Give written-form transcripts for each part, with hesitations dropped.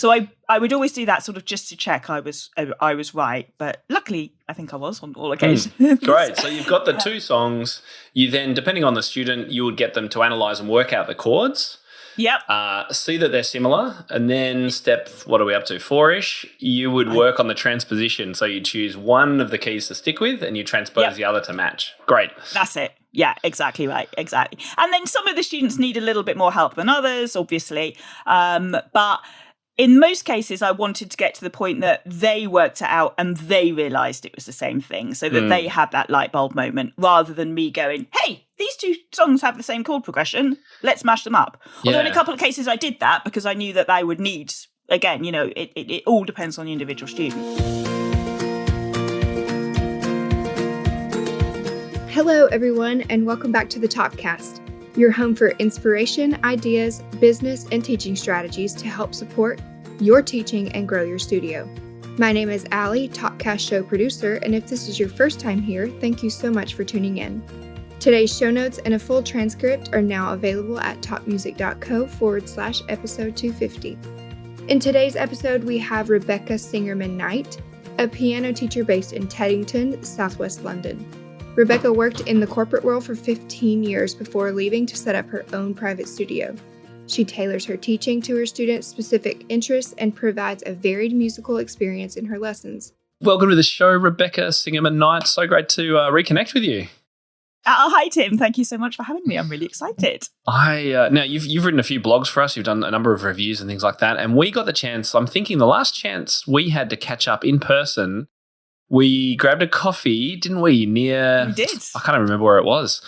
So I would always do that sort of just to check I was right. But luckily, I think I was on all occasions. Great. So you've got the two songs. You then, depending on the student, you would get them to analyse and work out the chords. Yep. See that they're similar, and then step, what are we up to, 4-ish, you would work on the transposition. So you choose one of the keys to stick with and you transpose the other to match. Great. That's it. Yeah, exactly right. Exactly. And then some of the students need a little bit more help than others, obviously. But in most cases, I wanted to get to the point that they worked it out and they realised it was the same thing, so that they had that light bulb moment, rather than me going, hey, these two songs have the same chord progression, let's mash them up. Although in a couple of cases I did that because I knew that they would need, again, it all depends on the individual student. Hello, everyone, and welcome back to the Topcast, your home for inspiration, ideas, business, and teaching strategies to help support your teaching and grow your studio. My name is Allie, Topcast show producer, and if this is your first time here, thank you so much for tuning in. Today's show notes and a full transcript are now available at topmusic.co/episode 250. In today's episode, we have Rebecca Singerman-Knight, a piano teacher based in Teddington, southwest London. Rebecca worked in the corporate world for 15 years before leaving to set up her own private studio. She tailors her teaching to her students' specific interests and provides a varied musical experience in her lessons. Welcome to the show, Rebecca Singerman-Knight. So great to reconnect with you. Hi, Tim. Thank you so much for having me. I'm really excited. Now, you've written a few blogs for us. You've done a number of reviews and things like that. And we got the chance, I'm thinking the last chance we had to catch up in person, we grabbed a coffee, didn't we? We did. I can't even remember where it was.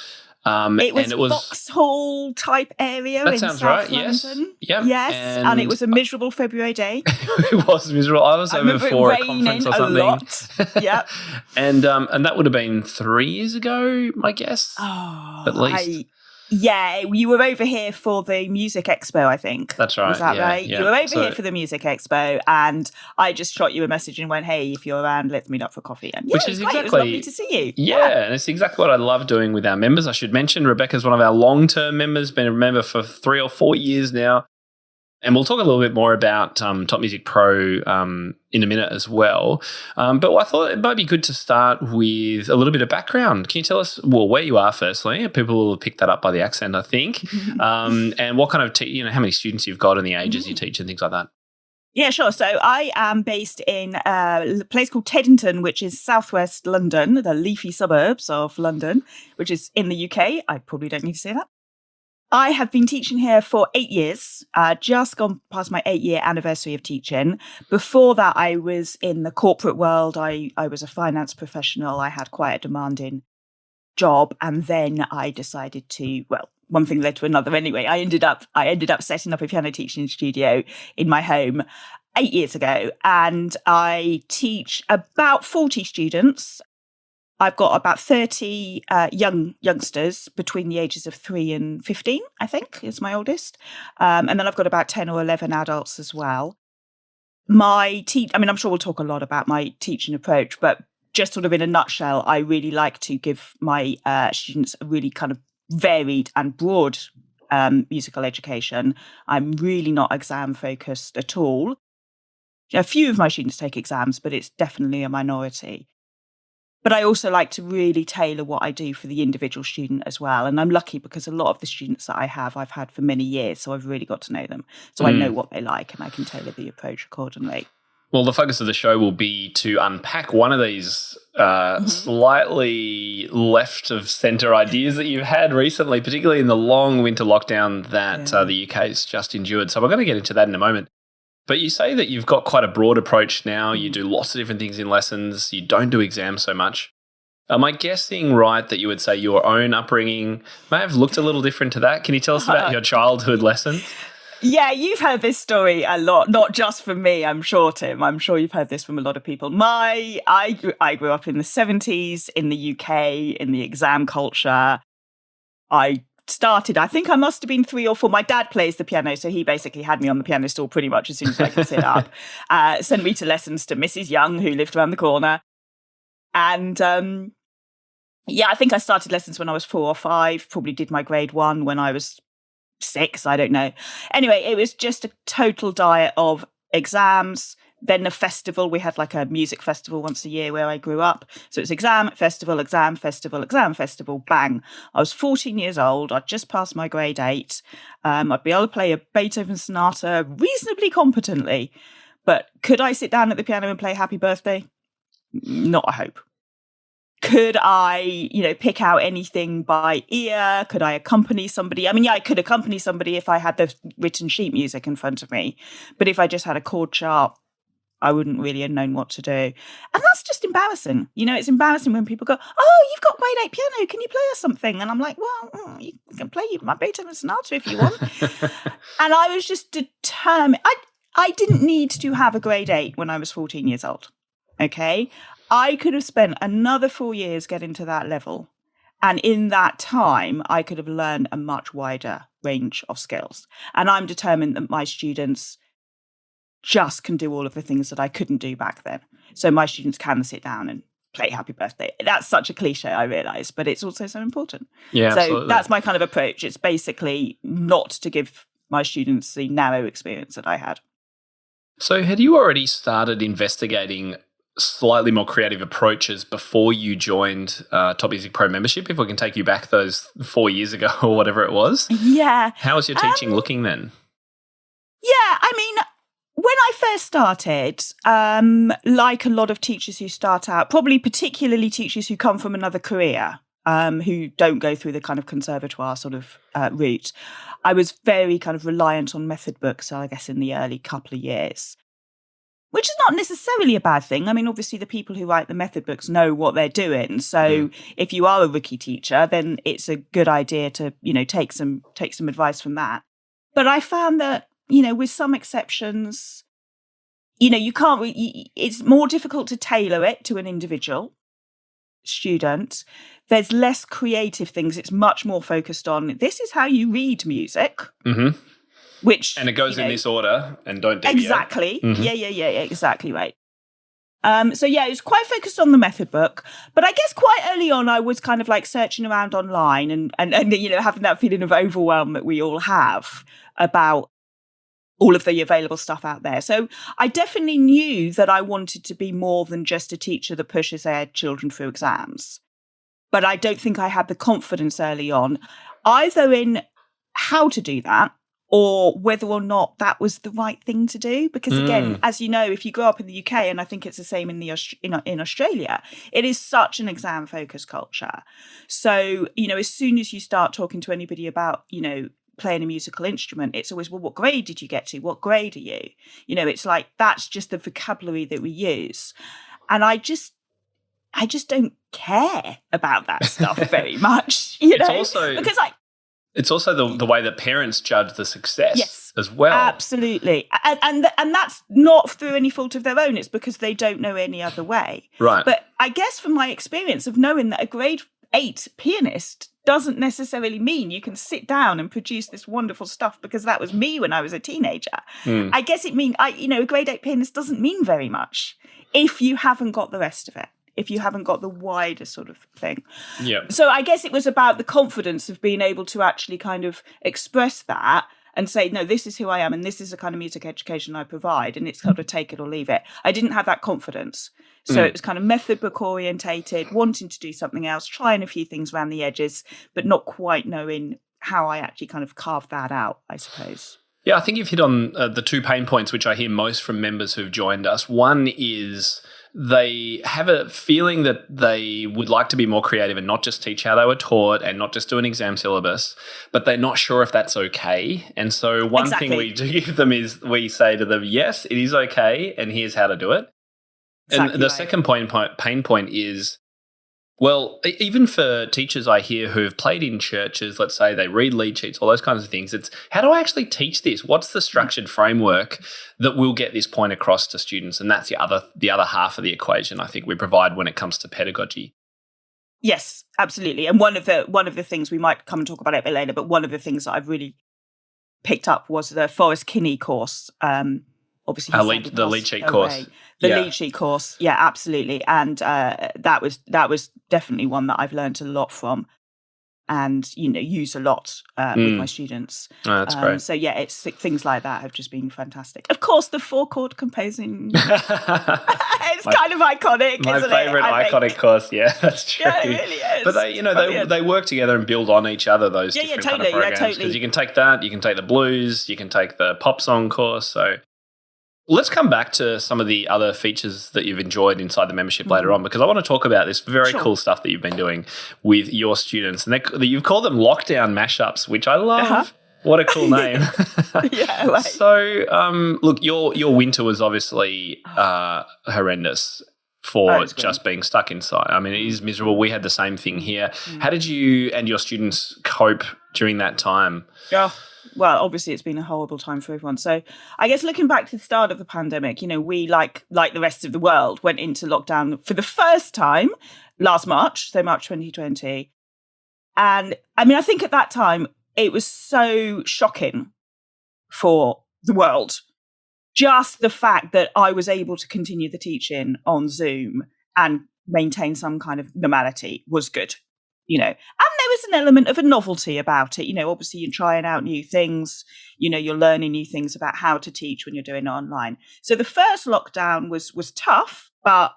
It was Vauxhall type area in South London. Yep. Yes, and it was a miserable February day. It was miserable. I was over for a conference or something. Lot. Yep. and that would have been 3 years ago, my guess. At least. You were over here for the Music Expo, I think. That's right. Was that right? Yeah. You were over here for the Music Expo, and I just shot you a message and went, hey, if you're around, let's meet up for coffee. And which is it was exactly, lovely to see you. Yeah, and it's exactly what I love doing with our members. I should mention Rebecca's one of our long-term members, been a member for 3 or 4 years now. And we'll talk a little bit more about TopMusicPro in a minute as well. But I thought it might be good to start with a little bit of background. Can you tell us, where you are firstly? People will pick that up by the accent, I think. And what kind of, how many students you've got and the ages you teach and things like that. Yeah, sure. So I am based in a place called Teddington, which is southwest London, the leafy suburbs of London, which is in the UK. I probably don't need to say that. I have been teaching here for 8 years, just gone past my 8-year anniversary of teaching. Before that, I was in the corporate world. I was a finance professional. I had quite a demanding job. And then I decided to, one thing led to another anyway. I ended up setting up a piano teaching studio in my home 8 years ago. And I teach about 40 students. I've got about 30 youngsters between the ages of 3 and 15, I think, is my oldest. And then I've got about 10 or 11 adults as well. I'm sure we'll talk a lot about my teaching approach, but just sort of in a nutshell, I really like to give my students a really kind of varied and broad musical education. I'm really not exam focused at all. A few of my students take exams, but it's definitely a minority. But I also like to really tailor what I do for the individual student as well. And I'm lucky because a lot of the students that I've had for many years. So I've really got to know them. So I know what they like and I can tailor the approach accordingly. Well, the focus of the show will be to unpack one of these slightly left of centre ideas that you've had recently, particularly in the long winter lockdown that the UK has just endured. So we're going to get into that in a moment. But you say that you've got quite a broad approach now. You do lots of different things in lessons. You don't do exams so much. Am I guessing right that you would say your own upbringing may have looked a little different to that? Can you tell us about your childhood lessons? Yeah, you've heard this story a lot, not just from me, I'm sure, Tim. I'm sure you've heard this from a lot of people. I grew up in the 70s in the UK, in the exam culture. I think I must have been 3 or 4. My dad plays the piano, so he basically had me on the piano stool pretty much as soon as I could sit up. Sent me to lessons to Mrs. Young, who lived around the corner. And I think I started lessons when I was 4 or 5, probably did my grade 1 when I was 6, I don't know. Anyway, it was just a total diet of exams, then a festival. We had like a music festival once a year where I grew up. So it's exam, festival, exam, festival, exam, festival, bang. I was 14 years old. I'd just passed my grade 8. I'd be able to play a Beethoven sonata reasonably competently. But could I sit down at the piano and play Happy Birthday? Not a hope. Could I, pick out anything by ear? Could I accompany somebody? I mean, yeah, I could accompany somebody if I had the written sheet music in front of me. But if I just had a chord chart, I wouldn't really have known what to do. And that's just embarrassing. It's embarrassing when people go, oh, you've got grade 8 piano. Can you play us something? And I'm like, well, you can play my Beethoven sonata if you want. And I was just determined. I didn't need to have a grade 8 when I was 14 years old. Okay. I could have spent another 4 years getting to that level. And in that time, I could have learned a much wider range of skills. And I'm determined that my students just can do all of the things that I couldn't do back then. So my students can sit down and play Happy Birthday. That's such a cliche, I realise, but it's also so important. Yeah, so absolutely. That's my kind of approach. It's basically not to give my students the narrow experience that I had. So had you already started investigating slightly more creative approaches before you joined Top Music Pro membership, if we can take you back those 4 years ago or whatever it was? Yeah. How was your teaching looking then? Yeah, I mean, when I first started, like a lot of teachers who start out, probably particularly teachers who come from another career, who don't go through the kind of conservatoire sort of route, I was very kind of reliant on method books, I guess, in the early couple of years. Which is not necessarily a bad thing. I mean, obviously, the people who write the method books know what they're doing. So if you are a rookie teacher, then it's a good idea to, take some advice from that. But I found that, with some exceptions, you can't. It's more difficult to tailor it to an individual student. There's less creative things. It's much more focused on this is how you read music. Mm-hmm. And it goes in this order and don't deviate. Exactly. Mm-hmm. Yeah, exactly right. So it was quite focused on the method book, but I guess quite early on I was kind of like searching around online and having that feeling of overwhelm that we all have about all of the available stuff out there. So I definitely knew that I wanted to be more than just a teacher that pushes their children through exams. But I don't think I had the confidence early on, either in how to do that, or whether or not that was the right thing to do. Because again, as you know, if you grow up in the UK, and I think it's the same in Australia, it is such an exam-focused culture. So, as soon as you start talking to anybody about, playing a musical instrument, it's always, well, what grade did you get to? What grade are you? It's like, that's just the vocabulary that we use. And I just don't care about that stuff very much, It's also the way that parents judge the success as well. Absolutely. And that's not through any fault of their own. It's because they don't know any other way. Right. But I guess from my experience of knowing that a grade 8 pianist doesn't necessarily mean you can sit down and produce this wonderful stuff, because that was me when I was a teenager. I guess it means, a grade 8 pianist doesn't mean very much if you haven't got the rest of it. If you haven't got the wider sort of thing. Yeah. So I guess it was about the confidence of being able to actually kind of express that and say, no, this is who I am and this is the kind of music education I provide, and it's kind of take it or leave it. I didn't have that confidence. So it was kind of method book orientated, wanting to do something else, trying a few things around the edges, but not quite knowing how I actually kind of carved that out, I suppose. Yeah, I think you've hit on the 2 pain points which I hear most from members who've joined us. One is they have a feeling that they would like to be more creative and not just teach how they were taught and not just do an exam syllabus, but they're not sure if that's okay. And so one thing we do give them is we say to them, yes, it is okay, and here's how to do it. And the second pain point is, well, even for teachers I hear who have played in churches, let's say they read lead sheets, all those kinds of things, it's how do I actually teach this? What's the structured framework that will get this point across to students? And that's the other half of the equation I think we provide when it comes to pedagogy. Yes, absolutely. And one of the things, we might come and talk about it a bit later, but one of the things that I've really picked up was the Forrest Kinney course. Obviously, the lead sheet course. Lead sheet course, yeah, absolutely. And that was definitely one that I've learned a lot from. and, use a lot with my students. Oh, that's great. So yeah, it's things like that have just been fantastic. Of course, the 4-chord composing, it's kind of iconic, my isn't favorite it? iconic course. Yeah, that's true. Yeah, it really is. But they work together and build on each other, those different kind of programs. Totally. Because you can take that, you can take the blues, you can take the pop song course. So let's come back to some of the other features that you've enjoyed inside the membership later on, because I want to talk about this very cool stuff that you've been doing with your students. And you've called them Lockdown Mashups, which I love. Uh-huh. What a cool name. Yeah. Right. So, look, your winter was obviously horrendous for just being stuck inside. I mean, it is miserable. We had the same thing here. How did you and your students cope during that time? Yeah. Well, obviously, it's been a horrible time for everyone. So I guess looking back to the start of the pandemic, we, like the rest of the world, went into lockdown for the first time last March, so March 2020. And I mean, I think at that time, it was so shocking for the world. Just the fact that I was able to continue the teaching on Zoom and maintain some kind of normality was good. And there was an element of a novelty about it. Obviously you're trying out new things, you're learning new things about how to teach when you're doing it online. So the first lockdown was tough, but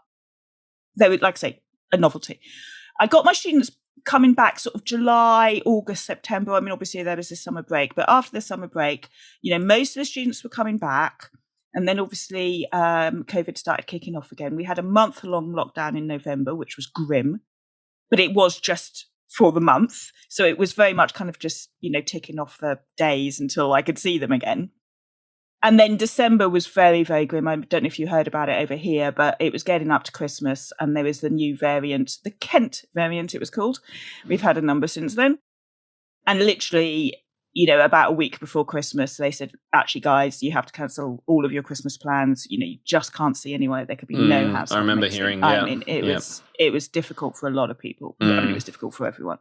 they would, like I say, a novelty. I got my students coming back sort of July, August, September. I mean, obviously there was a summer break, but after the summer break, most of the students were coming back. And then obviously COVID started kicking off again. We had a month-long lockdown in November, which was grim. But it was just for the month. So it was very much kind of just, ticking off the days until I could see them again. And then December was very, very grim. I don't know if you heard about it over here, but it was getting up to Christmas and there was the new variant, the Kent variant it was called. We've had a number since then. And literally, about a week before Christmas, they said, actually, guys, you have to cancel all of your Christmas plans. You just can't see anyone. There could be no house. I remember hearing, I mean, it was difficult for a lot of people. I mean, it was difficult for everyone.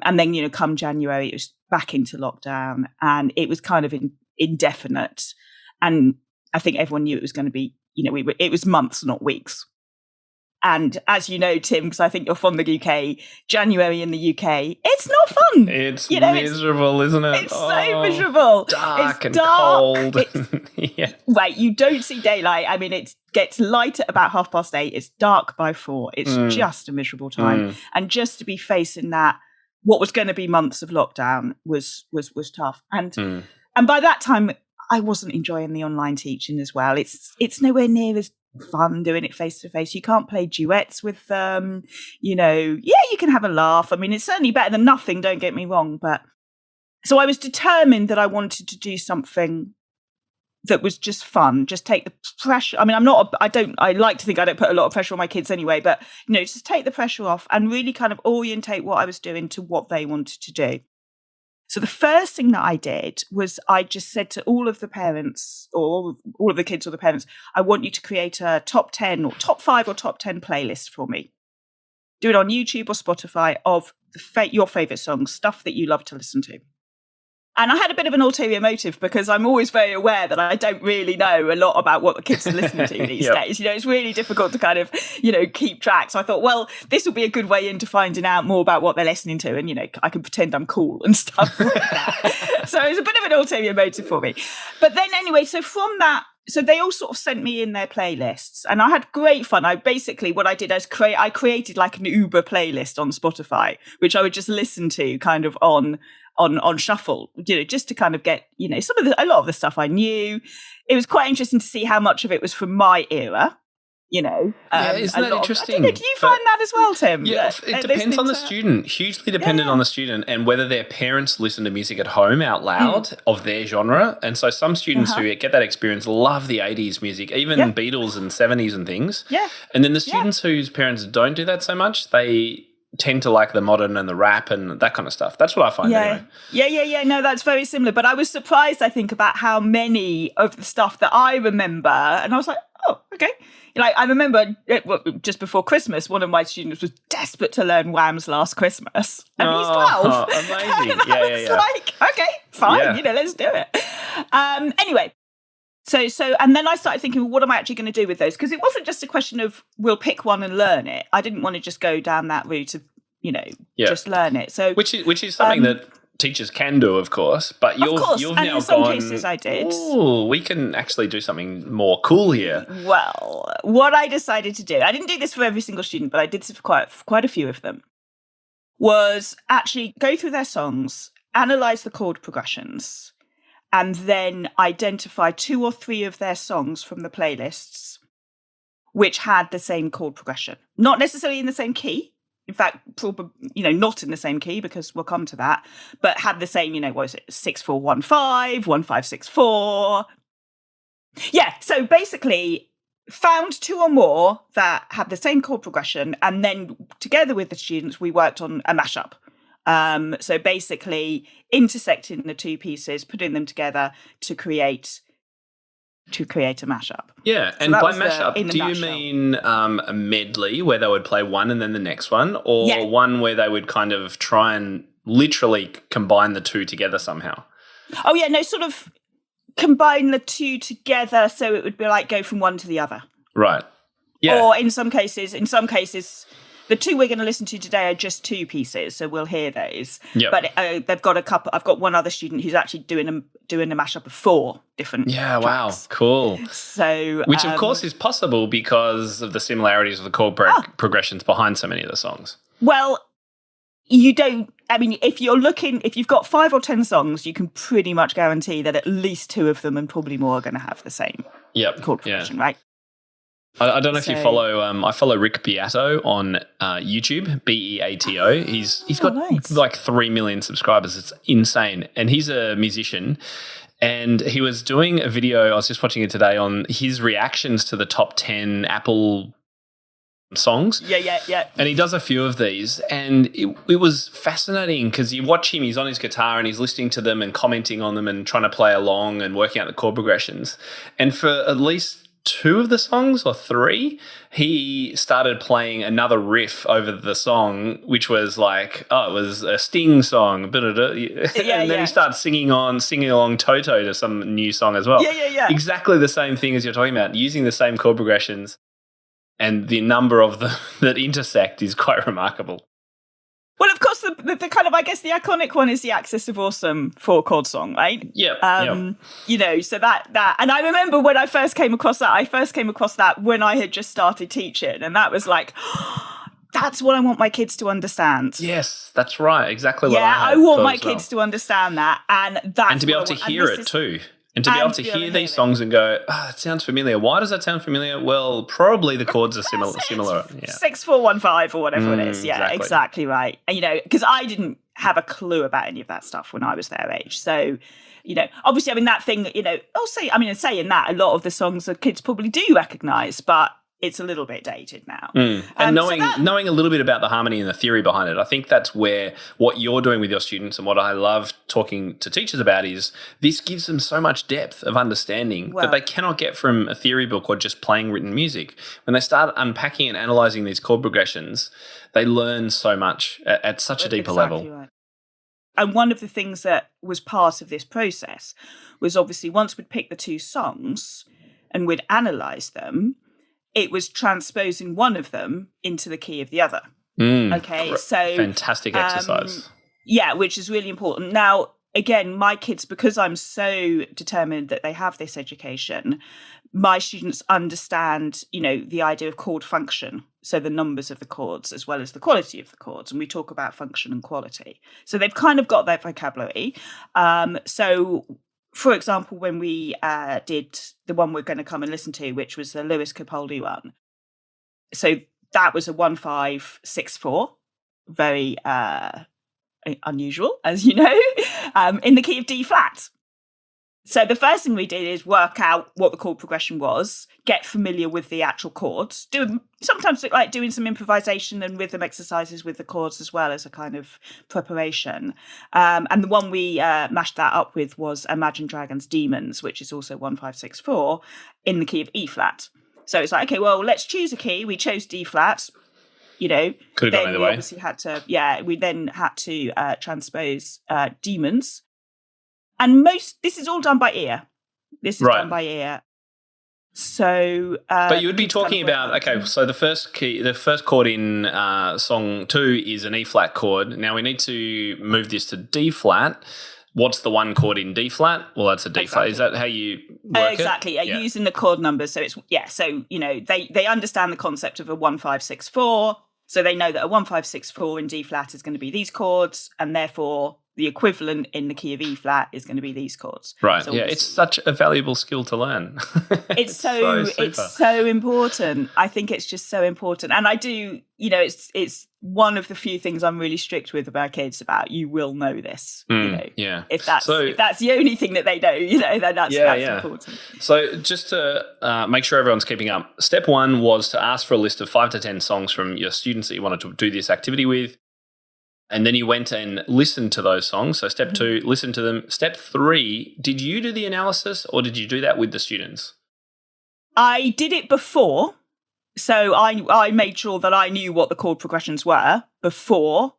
And then, come January, it was back into lockdown and it was kind of indefinite. And I think everyone knew it was going to be, it was months, not weeks. And as you know, Tim, because I think you're from the UK, January in the UK, it's not fun. It's miserable, isn't it? It's so miserable. Dark and cold. Yeah. Right, you don't see daylight. I mean, it gets light at about 8:30. It's dark by 4. It's just a miserable time. And just to be facing that, what was going to be months of lockdown was tough. And by that time, I wasn't enjoying the online teaching as well. It's nowhere near as fun doing it face to face. You can't play duets with them. You can have a laugh. I mean, it's certainly better than nothing, don't get me wrong. But so I was determined that I wanted to do something that was just fun, just take the pressure. I mean, I like to think I don't put a lot of pressure on my kids anyway, but, just take the pressure off and really kind of orientate what I was doing to what they wanted to do. So the first thing that I did was I just said to all of the parents or all of the kids or the parents, I want you to create a top 10 or top 5 or top 10 playlist for me. Do it on YouTube or Spotify of your favorite songs, stuff that you love to listen to. And I had a bit of an ulterior motive because I'm always very aware that I don't really know a lot about what the kids are listening to these days. It's really difficult to kind of, keep track. So I thought, well, this will be a good way into finding out more about what they're listening to. And, I can pretend I'm cool and stuff like that. So it was a bit of an ulterior motive for me. But then anyway, so from that, so they all sort of sent me in their playlists and I had great fun. What I did is I created like an Uber playlist on Spotify, which I would just listen to kind of on shuffle, just to kind of get, a lot of the stuff I knew. It was quite interesting to see how much of it was from my era, isn't that interesting? Do you find that as well, Tim? Yeah, it depends on the student, hugely dependent on the student and whether their parents listen to music at home out loud of their genre. And so some students who get that experience love the 80s music, even Beatles and 70s and things. Yeah. And then the students whose parents don't do that so much, they tend to like the modern and the rap and that kind of stuff. That's what I find anyway. Yeah. No, that's very similar. But I was surprised, I think, about how many of the stuff that I remember. And I was like, oh, okay. I remember just before Christmas, one of my students was desperate to learn Wham's Last Christmas. And he's 12. Amazing. And I was like, okay, fine, let's do it. Anyway. So, and then I started thinking, well, what am I actually going to do with those? Because it wasn't just a question of we'll pick one and learn it. I didn't want to just go down that route of just learn it. So which is something that teachers can do, of course, but you've and now in some gone, cases I did. Oh, we can actually do something more cool here. Well, what I decided to do, I didn't do this for every single student, but I did for quite a few of them, was actually go through their songs, analyze the chord progressions, and then identify 2 or 3 of their songs from the playlists which had the same chord progression. Not necessarily in the same key. In fact, probably, not in the same key, because we'll come to that, but had the same, what is it, 6-4-1-5, 1-5-6-4. Yeah, so basically found 2 or more that had the same chord progression, and then together with the students, we worked on a mashup. So basically intersecting the 2 pieces, putting them together to create a mashup. Yeah, So and by mashup, do you nutshell. mean a medley where they would play one and then the next one, or one where they would kind of try and literally combine the 2 together somehow? Oh yeah, no, sort of combine the 2 together, so it would be like go from one to the other. Right. Yeah. Or in some cases, the 2 we're going to listen to today are just 2 pieces, so we'll hear those. Yep. But they've got a couple. I've got one other student who's actually doing a mashup of 4 different. Yeah. tracks. Wow. Cool. So, which of course is possible because of the similarities of the chord progressions behind so many of the songs. Well, you don't. I mean, if you've got 5 or 10 songs, you can pretty much guarantee that at least 2 of them and probably more are going to have the same chord progression, right? I don't know if you follow. I follow Rick Beato on YouTube. Beato. He's got like 3 million subscribers. It's insane, and he's a musician. And he was doing a video. I was just watching it today on his reactions to the top 10 Apple songs. Yeah. And he does a few of these, and it was fascinating because you watch him. He's on his guitar and he's listening to them and commenting on them and trying to play along and working out the chord progressions. And for at least 2 of the songs or 3, he started playing another riff over the song, which was like, it was a Sting song. And then he started singing along Toto to some new song as well. Yeah. Exactly the same thing as you're talking about, using the same chord progressions, and the number of them that intersect is quite remarkable. Well, of course, the kind of, I guess, the iconic one is the Axis of Awesome 4-chord song, right? Yep. So that, and I remember when I first came across that when I had just started teaching, and that was like, that's what I want my kids to understand. Yes, that's right. Exactly what I want my kids to understand that, and to be able to hear it too. And to be able to hear these songs and go, that sounds familiar. Why does that sound familiar? Well, probably the chords are similar. 6-4-1-5 or whatever it is. Yeah, exactly right. And, because I didn't have a clue about any of that stuff when I was their age. So, obviously, I mean, that thing, saying that, a lot of the songs that kids probably do recognise, but it's a little bit dated now. And knowing a little bit about the harmony and the theory behind it, I think that's where what you're doing with your students and what I love talking to teachers about is this gives them so much depth of understanding that they cannot get from a theory book or just playing written music. When they start unpacking and analysing these chord progressions, they learn so much at such a deeper level. Right. And one of the things that was part of this process was obviously once we'd pick the 2 songs and we'd analyse them, it was transposing one of them into the key of the other. Okay, so fantastic exercise. Which is really important. Now, again, my kids, because I'm so determined that they have this education, my students understand, the idea of chord function. So the numbers of the chords as well as the quality of the chords. And we talk about function and quality. So they've kind of got that vocabulary. So for example, when we did the one we're going to come and listen to, which was the Lewis Capaldi one. So that was a 1-5-6-4, very unusual, as you know, in the key of D flat. So the first thing we did is work out what the chord progression was, get familiar with the actual chords, sometimes like doing some improvisation and rhythm exercises with the chords as well as a kind of preparation. And the one we mashed that up with was Imagine Dragons Demons, which is also 1-5-6-4 in the key of E flat. So it's like, okay, well, let's choose a key. We chose D flat. Could have gone either way. Obviously we then had to transpose Demons. And this is all done by ear. So So, but you would be kids kind talking of work about, out. okay, so the first chord in song 2 is an E flat chord. Now we need to move this to D flat. What's the one chord in D flat? Well, that's a D flat. Is that how you work exactly, it? yeah, using the chord numbers. So it's so they understand the concept of a 1-5-6-4. So they know that a 1-5-6-4 in D flat is going to be these chords, and therefore the equivalent in the key of E flat is going to be these chords. Right. So yeah, it's such a valuable skill to learn. It's so important. I think it's just so important. And I do, it's one of the few things I'm really strict with about kids about. You will know this, Yeah. If that's the only thing that they know, then that's important. So just to make sure everyone's keeping up, step 1 was to ask for a list of 5 to 10 songs from your students that you wanted to do this activity with. And then you went and listened to those songs. So step 2, listen to them. Step 3, did you do the analysis or did you do that with the students? I did it before. So I made sure that I knew what the chord progressions were before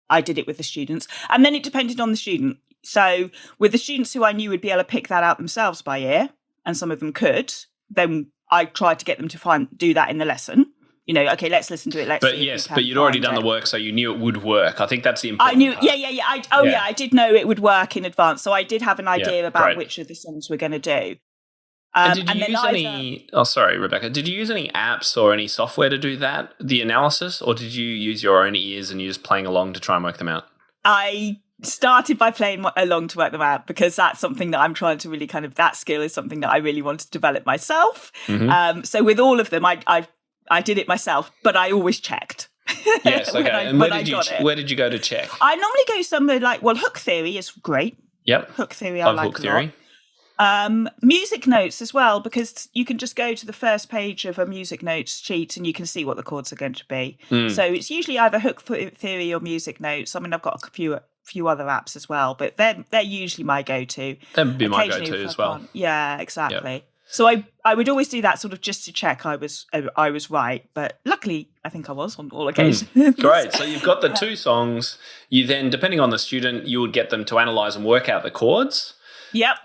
I did it with the students. And then it depended on the student. So with the students who I knew would be able to pick that out themselves by ear, and some of them could, then I tried to get them to do that in the lesson. Okay, let's listen to it. But you'd already done the work, so you knew it would work. I think that's the important part. I did know it would work in advance. So I did have an idea about which of the songs we're going to do. And did you use any... Oh, sorry, Rebecca. Did you use any apps or any software to do that, the analysis, or did you use your own ears and you just playing along to try and work them out? I started by playing along to work them out because that's something that I'm trying to really that skill is something that I really want to develop myself. Mm-hmm. So with all of them, I did it myself, but I always checked. Yes, okay. And where did you go to check? I normally go somewhere Hook Theory is great. Yep. Hook Theory I like Hook Theory. A lot. Music notes as well, because you can just go to the first page of a music notes sheet and you can see what the chords are going to be. So it's usually either Hook Theory or music notes. I mean, I've got a few other apps as well, but they're usually my go-to. That'd be my go-to as well. Yeah, exactly. Yep. So I would always do that sort of just to check I was right, but luckily I think I was on all occasions. Great. So you've got the 2 songs. You then, depending on the student, you would get them to analyse and work out the chords. Yep.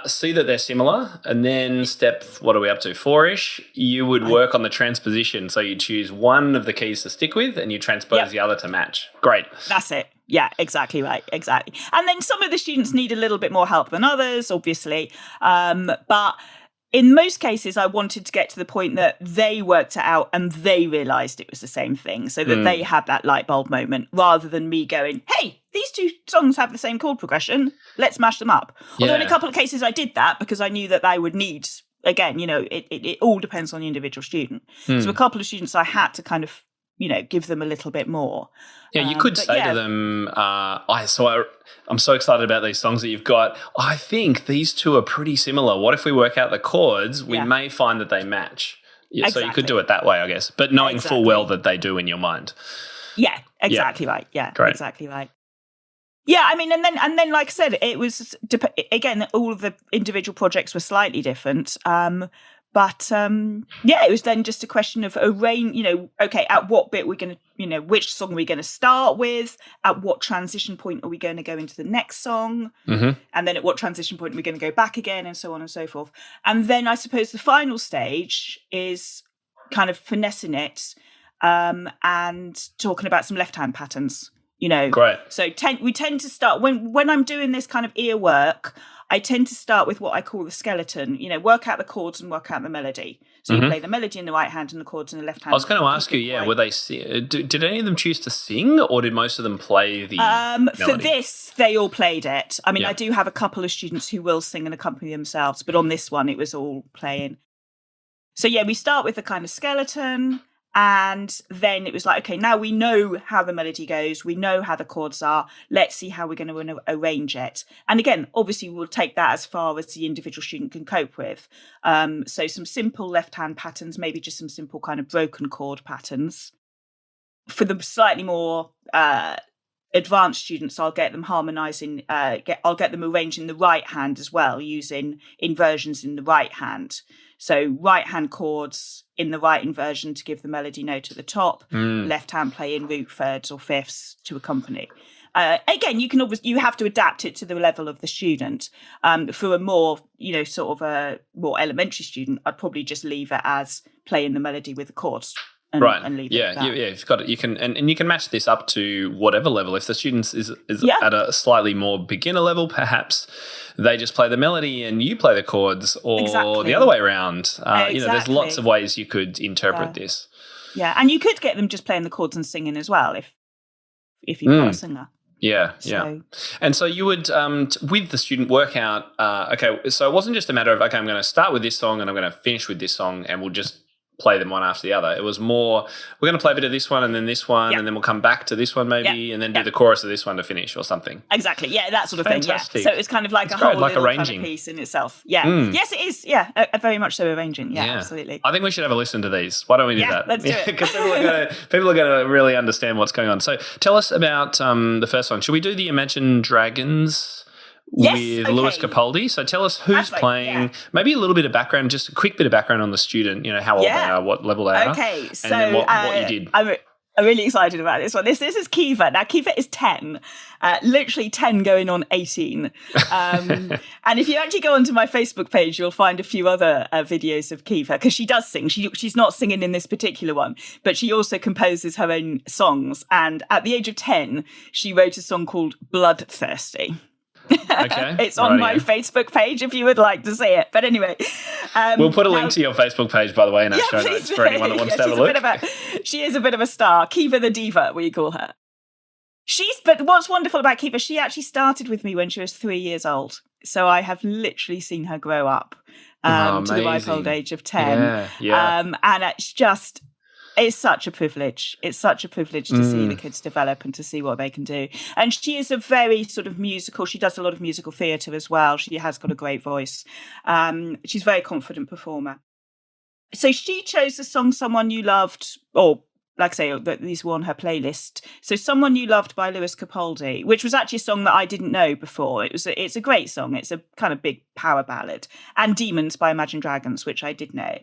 See that they're similar, and then step, what are we up to, 4-ish, you would work on the transposition. So you choose one of the keys to stick with and you transpose the other to match. Great. That's it. Yeah, exactly right. Exactly. And then some of the students need a little bit more help than others, obviously. But in most cases, I wanted to get to the point that they worked it out and they realised it was the same thing, so that they had that light bulb moment, rather than me going, hey, these 2 songs have the same chord progression, let's mash them up. Although in a couple of cases I did that because I knew that they would need, again, it all depends on the individual student. So a couple of students I had to kind of, give them a little bit more. Yeah, you could say to them, I'm so excited about these songs that you've got. I think these 2 are pretty similar. What if we work out the chords? We may find that they match. Yeah, exactly. So you could do it that way, I guess, but knowing full well that they do in your mind. Yeah, exactly right. Yeah, great. Exactly right. Yeah, I mean, and then, like I said, it was again, all of the individual projects were slightly different. But it was then just a question of okay, at what bit we're going to, which song are we going to start with? At what transition point are we going to go into the next song? Mm-hmm. And then at what transition point are we going to go back again, and so on and so forth. And then I suppose the final stage is kind of finessing it and talking about some left-hand patterns. Great. So we tend to start when I'm doing this kind of ear work, I tend to start with what I call the skeleton, work out the chords and work out the melody. So you play the melody in the right hand and the chords in the left hand. I was going to ask you, were they did any of them choose to sing, or did most of them play the melody? For this, they all played it. I mean, I do have a couple of students who will sing and accompany themselves, but on this one, it was all playing. So we start with the kind of skeleton. And then it was like, okay, now we know how the melody goes. We know how the chords are. Let's see how we're going to arrange it. And again, obviously, we'll take that as far as the individual student can cope with. So some simple left-hand patterns, maybe just some simple kind of broken chord patterns. For the slightly more advanced students, I'll get them harmonizing. I'll get them arranging the right hand as well, using inversions in the right hand. So right hand chords in the right inversion to give the melody note at the top, left hand play in root thirds or fifths to accompany. Again, you have to adapt it to the level of the student. For a more, sort of a more elementary student, I'd probably just leave it as playing the melody with the chords. And leave it at that. You've got it. You can and you can match this up to whatever level. If the student is at a slightly more beginner level, perhaps they just play the melody and you play the chords, or the other way around. There's lots of ways you could interpret this. Yeah, and you could get them just playing the chords and singing as well if you've got a singer. Yeah. And so you would, with the student work out, so it wasn't just a matter of, I'm going to start with this song and I'm going to finish with this song and we'll just play them one after the other. It was more, we're going to play a bit of this one and then this one and then we'll come back to this one maybe and then do the chorus of this one to finish or something. Exactly. Yeah, that sort of Fantastic. thing. Yeah. So it's kind of like a whole like little arranging. kind of piece in itself. Yeah. Yes, it is. Yeah, very much so arranging. Yeah, absolutely. I think we should have a listen to these. Why don't we do that? Let's do it. Because people are going to really understand what's going on. So tell us about the first one. Should we do the Imagine Dragons with Lewis Capaldi? So tell us who's playing, maybe a little bit of background, just a quick bit of background on the student, how old they are, what level they are. Okay, so and then what you did. I'm really excited about this one. This is Kiva. Now, Kiva is 10, literally 10 going on 18. And if you actually go onto my Facebook page, you'll find a few other videos of Kiva, because she does sing. She's not singing in this particular one, but she also composes her own songs. And at the age of 10, she wrote a song called Bloodthirsty. Okay. It's on my Facebook page if you would like to see it. But anyway. We'll put a link to your Facebook page, by the way, in our show notes for anyone that wants to have a look. She is a bit of a star. Kiva the Diva, we call her. But what's wonderful about Kiva, she actually started with me when she was 3 years old. So I have literally seen her grow up to the ripe old age of 10. Yeah. And it's such a privilege. It's such a privilege to see the kids develop and to see what they can do. And she is a very sort of musical. She does a lot of musical theatre as well. She has got a great voice. She's a very confident performer. So she chose the song Someone You Loved, or like I say, these were on her playlist. So Someone You Loved by Lewis Capaldi, which was actually a song that I didn't know before. It's a great song. It's a kind of big power ballad. And Demons by Imagine Dragons, which I did know.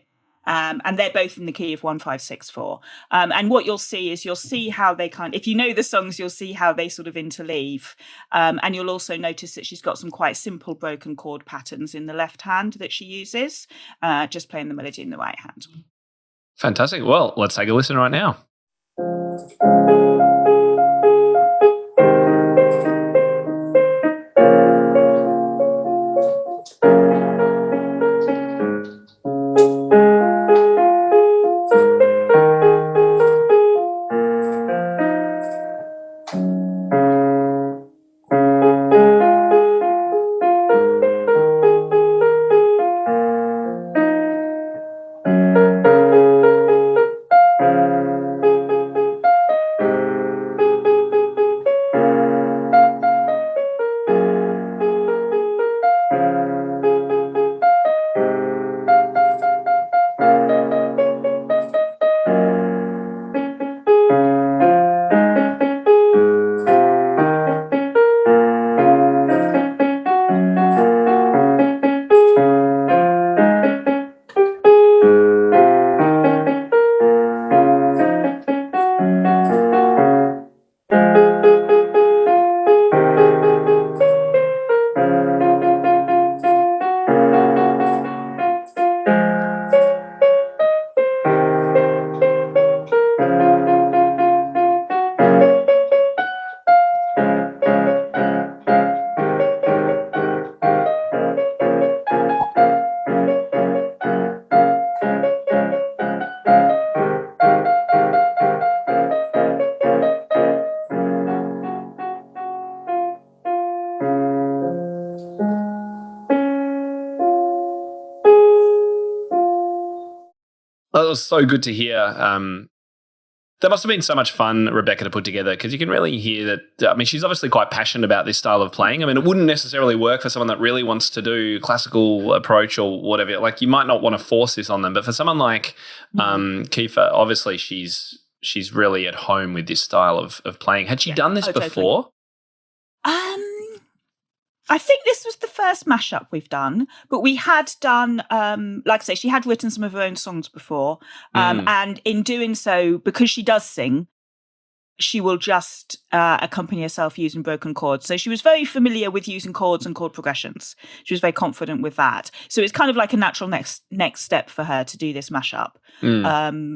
And they're both in the key of 1-5-6-4. And what you'll see how they if you know the songs, you'll see how they sort of interleave. And you'll also notice that she's got some quite simple broken chord patterns in the left hand that she uses, just playing the melody in the right hand. Fantastic. Well, let's take a listen right now. That was so good to hear. That must have been so much fun, Rebecca, to put together, because you can really hear that. I mean, she's obviously quite passionate about this style of playing. I mean, it wouldn't necessarily work for someone that really wants to do classical approach or whatever. Like, you might not want to force this on them, but for someone like Kiefer, obviously she's really at home with this style of playing. Had she done this before? Totally. I think this was the first mashup we've done, but we had done, like I say, she had written some of her own songs before. And in doing so, because she does sing, she will just accompany herself using broken chords. So she was very familiar with using chords and chord progressions. She was very confident with that. So it's kind of like a natural next step for her to do this mashup.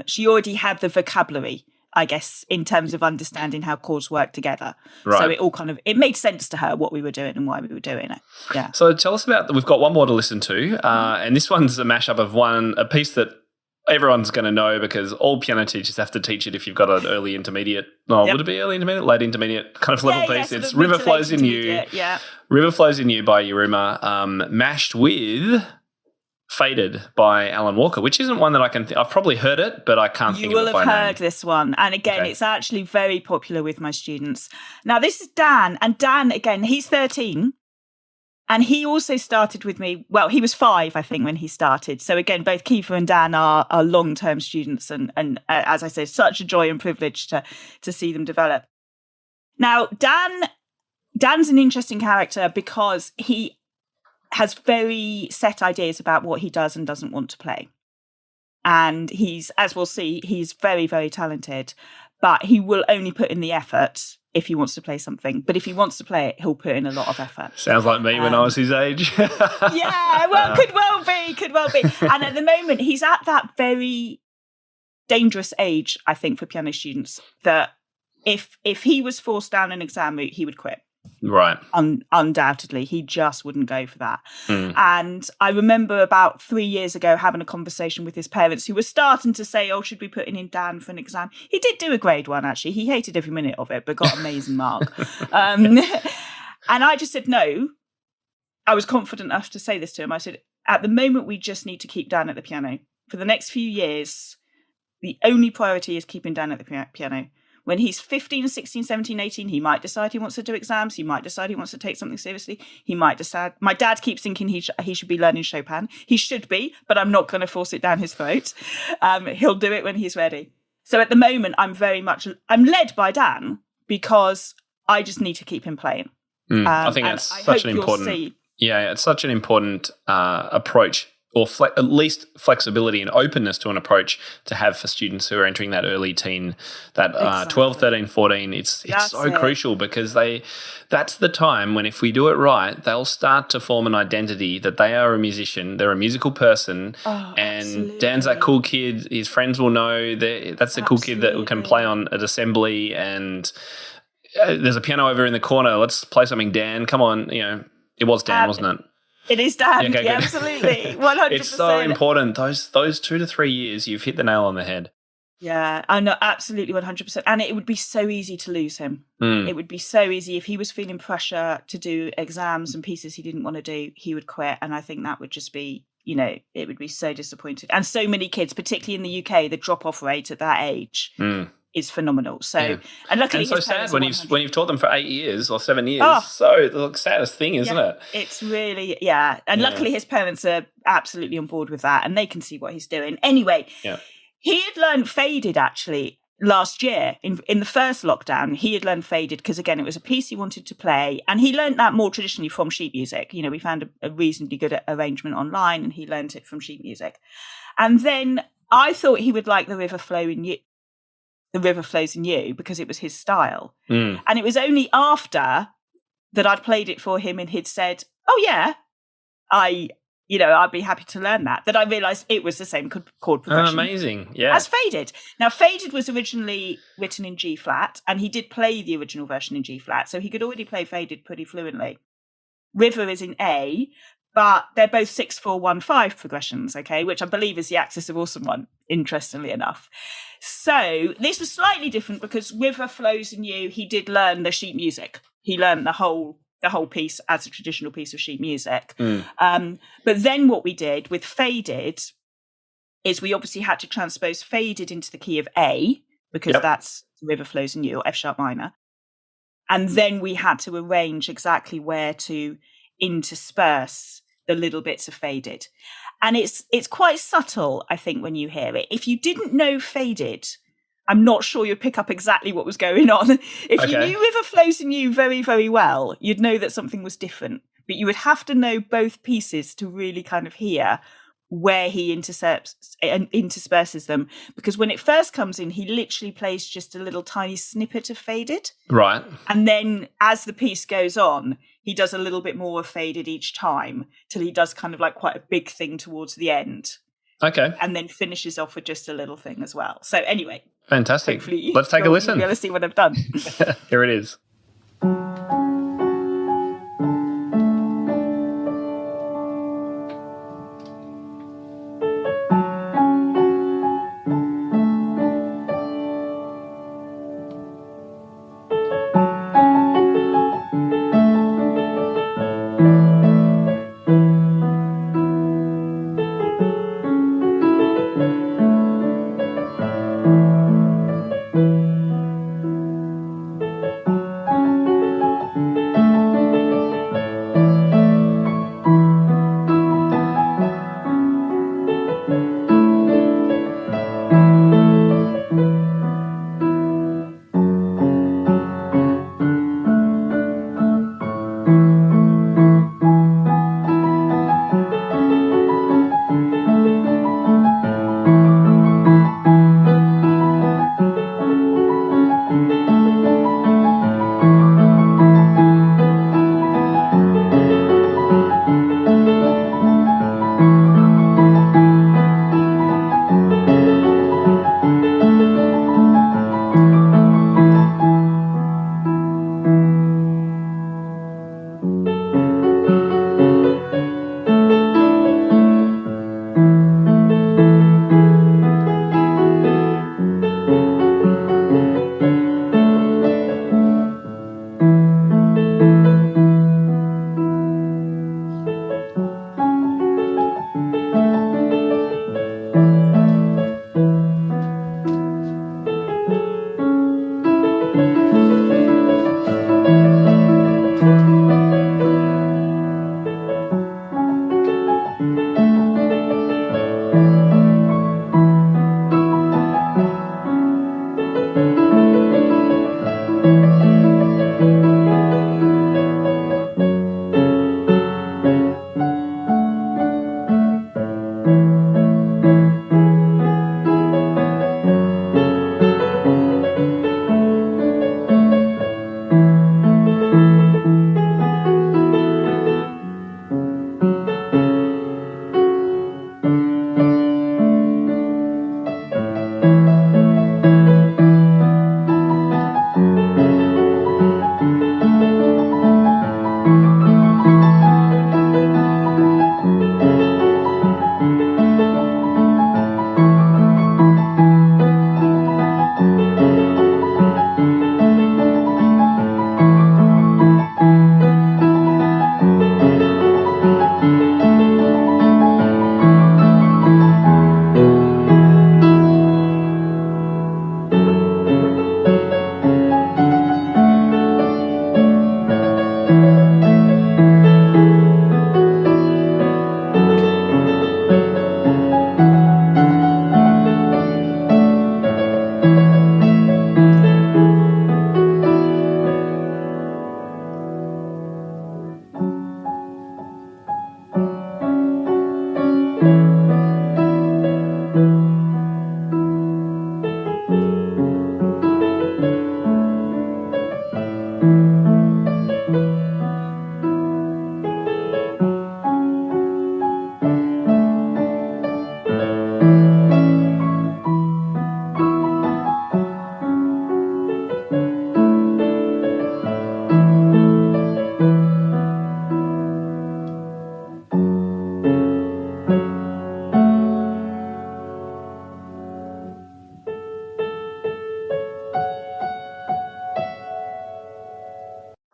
She already had the vocabulary, I guess, in terms of understanding how chords work together. Right. So it made sense to her what we were doing and why we were doing it. Yeah. So tell us about, we've got one more to listen to, and this one's a mashup of a piece that everyone's going to know because all piano teachers have to teach it if you've got an early intermediate. Oh, would it be early intermediate? Late intermediate kind of level piece. It's River Flows in You. Yeah. River Flows in You by Yuruma, mashed with Faded by Alan Walker, which isn't one that I can I've probably heard it, but I can't think of it by name. You will have heard this one. And again, it's actually very popular with my students. Now, this is Dan. And Dan, again, he's 13. And he also started with me. Well, he was 5, I think, when he started. So again, both Kiefer and Dan are long-term students. And as I say, such a joy and privilege to see them develop. Now, Dan's an interesting character because he has very set ideas about what he does and doesn't want to play. And he's, as we'll see, he's very, very talented. But he will only put in the effort if he wants to play something. But if he wants to play it, he'll put in a lot of effort. Sounds like me when I was his age. Yeah, well, could well be. And at the moment, he's at that very dangerous age, I think, for piano students, that if he was forced down an exam route, he would quit. Right. Undoubtedly. He just wouldn't go for that. And I remember about 3 years ago having a conversation with his parents who were starting to say, should we put in Dan for an exam? He did do a grade 1, actually. He hated every minute of it, but got an amazing mark. And I just said, no. I was confident enough to say this to him. I said, at the moment, we just need to keep Dan at the piano. For the next few years, the only priority is keeping Dan at the piano. When he's 15, 16, 17, 18, he might decide he wants to do exams. He might decide he wants to take something seriously. He might decide. My dad keeps thinking he should be learning Chopin. He should be, but I'm not going to force it down his throat. He'll do it when he's ready. So at the moment, I'm led by Dan because I just need to keep him playing. I think that's such an important. Yeah, it's such an important approach, or at least flexibility and openness to an approach to have for students who are entering that early teen, that 12, 13, 14. It's so crucial because that's the time when if we do it right, they'll start to form an identity that they are a musician, they're a musical person, and absolutely. Dan's that cool kid. His friends will know that's the cool kid that can play on at assembly, and there's a piano over in the corner. Let's play something, Dan. Come on, it was Dan, wasn't it? It is Dan. Yeah, absolutely. 100%. It's so important. Those 2 to 3 years, you've hit the nail on the head. Yeah, I know, absolutely 100%. And it would be so easy to lose him. It would be so easy if he was feeling pressure to do exams and pieces he didn't want to do, he would quit. And I think that would just be, it would be so disappointed. And so many kids, particularly in the UK, the drop-off rate at that age is phenomenal. So, and luckily, so sad when you've taught them for 8 years or 7 years. So the saddest thing, isn't it? It's really, And luckily, his parents are absolutely on board with that, and they can see what he's doing. Anyway, he had learned Faded actually last year in the first lockdown. He had learned Faded because again, it was a piece he wanted to play, and he learned that more traditionally from sheet music. We found a reasonably good arrangement online, and he learned it from sheet music. And then I thought he would like The River Flows in You because it was his style. And it was only after that I'd played it for him and he'd said, I'd be happy to learn that I realised it was the same chord progression. Amazing, yeah. As Faded. Now, Faded was originally written in G flat, and he did play the original version in G flat, so he could already play Faded pretty fluently. River is in A, but they're both 6-4-1-5 progressions, okay, which I believe is the Axis of Awesome one, interestingly enough. So this was slightly different because River Flows in You, he did learn the sheet music. He learned the whole piece as a traditional piece of sheet music. But then what we did with Faded is we obviously had to transpose Faded into the key of A, because that's River Flows in You, or F sharp minor. And then we had to arrange exactly where to intersperse the little bits of Faded. And it's quite subtle, I think, when you hear it. If you didn't know Faded, I'm not sure you'd pick up exactly what was going on. If you knew River Flows in You very, very well, you'd know that something was different. But you would have to know both pieces to really kind of hear where he intersperses them, because when it first comes in, he literally plays just a little tiny snippet of faded. Right. And then as the piece goes on, he does a little bit more of faded each time till he does kind of like quite a big thing towards the end. Okay. And then finishes off with just a little thing as well. So anyway. Fantastic. Let's take a listen. You'll be able to see what I've done. Here it is.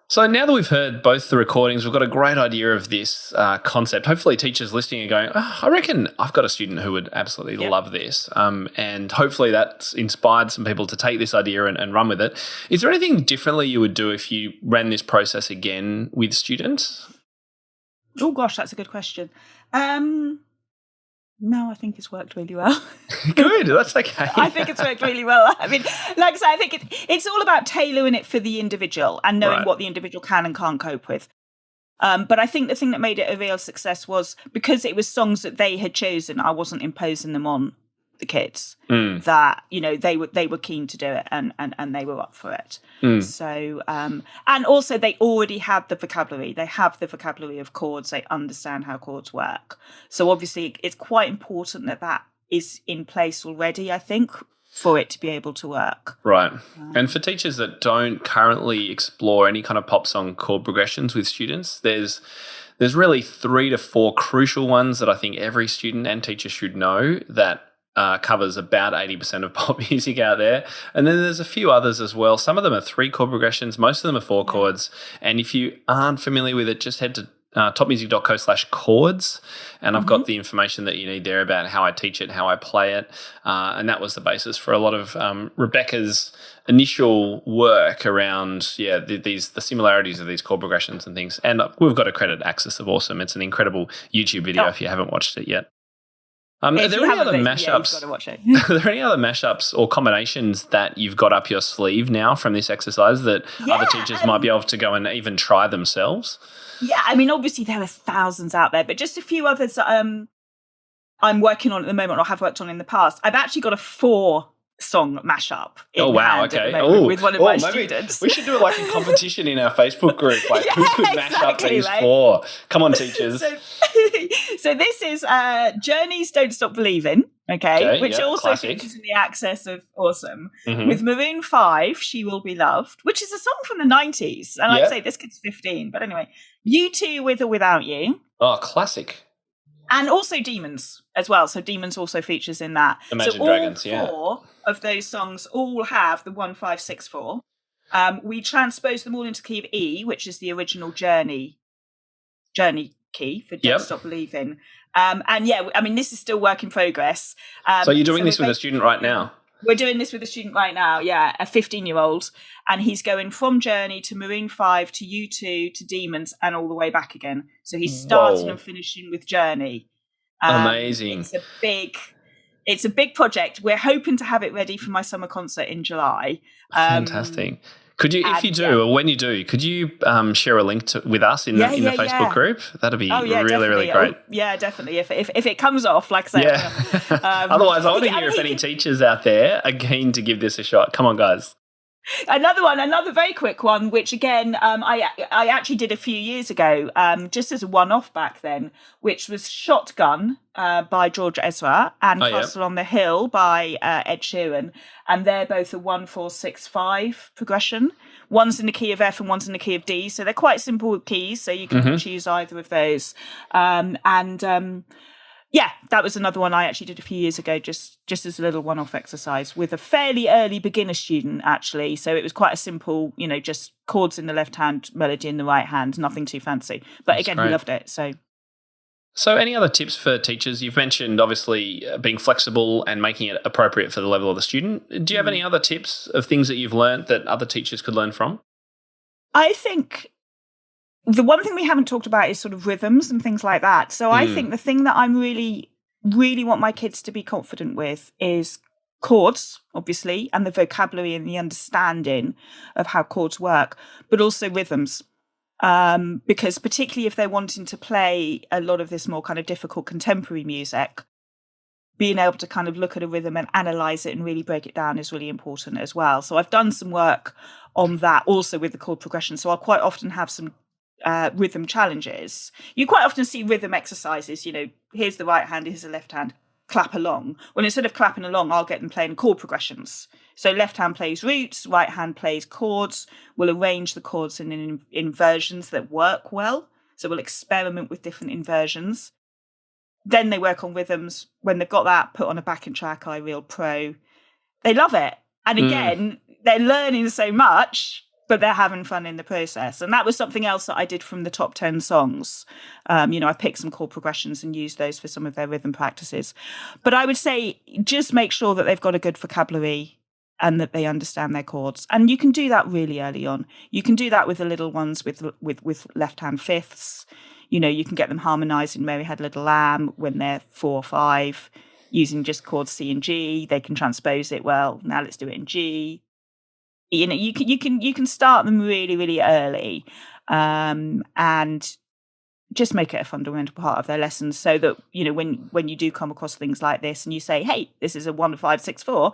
So now that we've heard both the recordings, we've got a great idea of this concept. Hopefully teachers listening are going, oh, I reckon I've got a student who would absolutely love this. And hopefully that's inspired some people to take this idea and run with it. Is there anything differently you would do if you ran this process again with students? Oh, gosh, that's a good question. No, I think it's worked really well. Good, that's okay. I think it's worked really well. I mean, like I say, I think it's all about tailoring it for the individual and knowing what the individual can and can't cope with. But I think the thing that made it a real success was because it was songs that they had chosen. I wasn't imposing them on the kids. That they were keen to do it and they were up for it. So and also they already had the vocabulary. They have the vocabulary of chords. They understand how chords work. So obviously it's quite important that is in place already, I think, for it to be able to work. Right. And for teachers that don't currently explore any kind of pop song chord progressions with students, there's really 3 to 4 crucial ones that I think every student and teacher should know that covers about 80% of pop music out there. And then there's a few others as well. Some of them are 3 chord progressions. Most of them are 4 chords. And if you aren't familiar with it, just head to topmusic.co/chords, and I've got the information that you need there about how I teach it, how I play it, and that was the basis for a lot of Rebecca's initial work around the similarities of these chord progressions and things. And we've got to credit Axis of Awesome. It's an incredible YouTube video if you haven't watched it yet. Are there any other mashups? Are there any other mashups or combinations that you've got up your sleeve now from this exercise that other teachers might be able to go and even try themselves? Yeah, I mean, obviously there are thousands out there, but just a few others that I'm working on at the moment or have worked on in the past. I've actually got a 4-song mashup in hand at the moment with one of my students. We should do it like a competition in our Facebook group. Like, who could mash up these 4? Come on, teachers. So this is Journey's Don't Stop Believing, which also features in the Access of Awesome. With Maroon 5, She Will Be Loved, which is a song from the 90s. And I'd say this kid's 15. But anyway, U2 With or Without You. Oh, classic. And also Demons as well. So Demons also features in that. Imagine Dragons, all 4 of those songs all have the 1, 5, 6, 4. We transpose them all into key of E, which is the original Journey key for Don't Stop Believing. This is still work in progress. So you're doing this with a student right now? We're doing this with a student right now, a 15-year-old, and he's going from Journey to Maroon 5 to U2 to Demons and all the way back again. So he's starting and finishing with Journey. Amazing. It's a big project. We're hoping to have it ready for my summer concert in July. Fantastic. Could you, if you do, or when you do, could you share a link with us in the Facebook group? That'd be really great. Definitely. If it comes off, like I say. Otherwise, I want to hear if any teachers out there are keen to give this a shot. Come on, guys. Another very quick one, which again, I actually did a few years ago, just as a one-off back then, which was Shotgun by George Ezra and Castle on the Hill by Ed Sheeran. And they're both a 1, 4, 6, 5 progression. One's in the key of F and one's in the key of D. So they're quite simple keys. So you can choose either of those. That was another one I actually did a few years ago, just as a little one-off exercise with a fairly early beginner student, actually. So it was quite a simple, just chords in the left hand, melody in the right hand, nothing too fancy. But That's again, great. He loved it. So any other tips for teachers? You've mentioned, obviously, being flexible and making it appropriate for the level of the student. Do you have any other tips of things that you've learned that other teachers could learn from? I think the one thing we haven't talked about is sort of rhythms and things like that. So I think the thing that I'm really, really want my kids to be confident with is chords, obviously, and the vocabulary and the understanding of how chords work, but also rhythms. Because particularly if they're wanting to play a lot of this more kind of difficult contemporary music, being able to kind of look at a rhythm and analyze it and really break it down is really important as well. So I've done some work on that also with the chord progression. So I'll quite often have some rhythm challenges. You quite often see rhythm exercises, here's the right hand, here's the left hand, clap along. Well, instead of clapping along, I'll get them playing chord progressions. So left hand plays roots, right hand plays chords. We'll arrange the chords in inversions that work well. So we'll experiment with different inversions. Then they work on rhythms. When they've got that, put on a backing track, iReal Pro. They love it. And again, they're learning so much, but they're having fun in the process. And that was something else that I did from the top 10 songs. I picked some chord progressions and used those for some of their rhythm practices. But I would say just make sure that they've got a good vocabulary and that they understand their chords. And you can do that really early on. You can do that with the little ones with left-hand fifths. You can get them harmonising Mary Had a Little Lamb when they're 4 or 5, using just chords C and G. They can transpose it well. Now let's do it in G. You can start them really, really early. And just make it a fundamental part of their lessons so that, when you do come across things like this and you say, hey, this is a 1-5-6-4,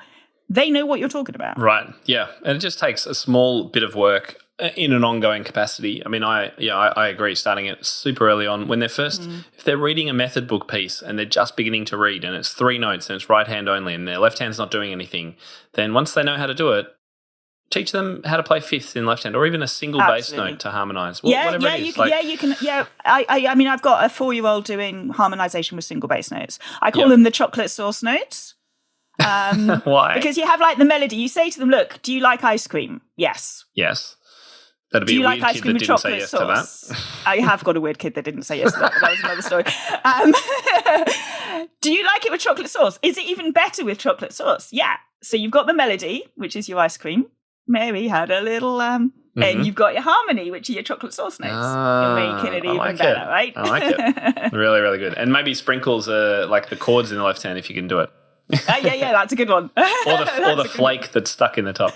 they know what you're talking about. Right. Yeah. And it just takes a small bit of work in an ongoing capacity. I mean, I agree, starting it super early on when they're first, if they're reading a method book piece and they're just beginning to read and it's 3 notes and it's right hand only and their left hand's not doing anything, then once they know how to do it, teach them how to play fifth in left hand or even a single bass note to harmonise. Whatever it is. You can. I mean, I've got a 4-year-old doing harmonisation with single bass notes. I call them the chocolate sauce notes. Why? Because you have like the melody. You say to them, look, do you like ice cream? Yes. Yes. That'd be a weird kid that didn't say yes to that. I have got a weird kid that didn't say yes to that, but that was another story. Do you like it with chocolate sauce? Is it even better with chocolate sauce? Yeah. So you've got the melody, which is your ice cream. Mary had a little and you've got your harmony, which are your chocolate sauce notes. You're making it even better, right? I like it. Really, really good. And maybe sprinkles like the chords in the left hand if you can do it. Yeah, that's a good one. or the flake that's stuck in the top.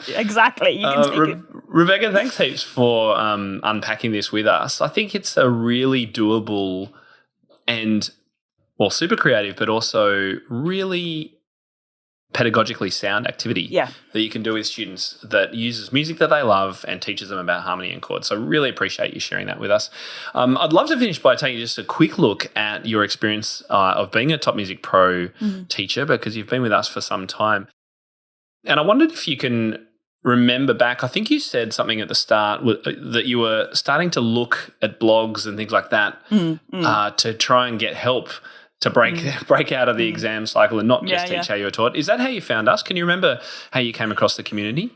Exactly. You can take it. Rebecca, thanks heaps for unpacking this with us. I think it's a really doable and, super creative, but also really pedagogically sound activity that you can do with students that uses music that they love and teaches them about harmony and chords. So really appreciate you sharing that with us. I'd love to finish by taking just a quick look at your experience of being a TopMusicPro teacher, because you've been with us for some time. And I wondered if you can remember back, I think you said something at the start that you were starting to look at blogs and things like that to try and get help to break out of the exam cycle and not just teach how you were taught. Is that how you found us? Can you remember how you came across the community?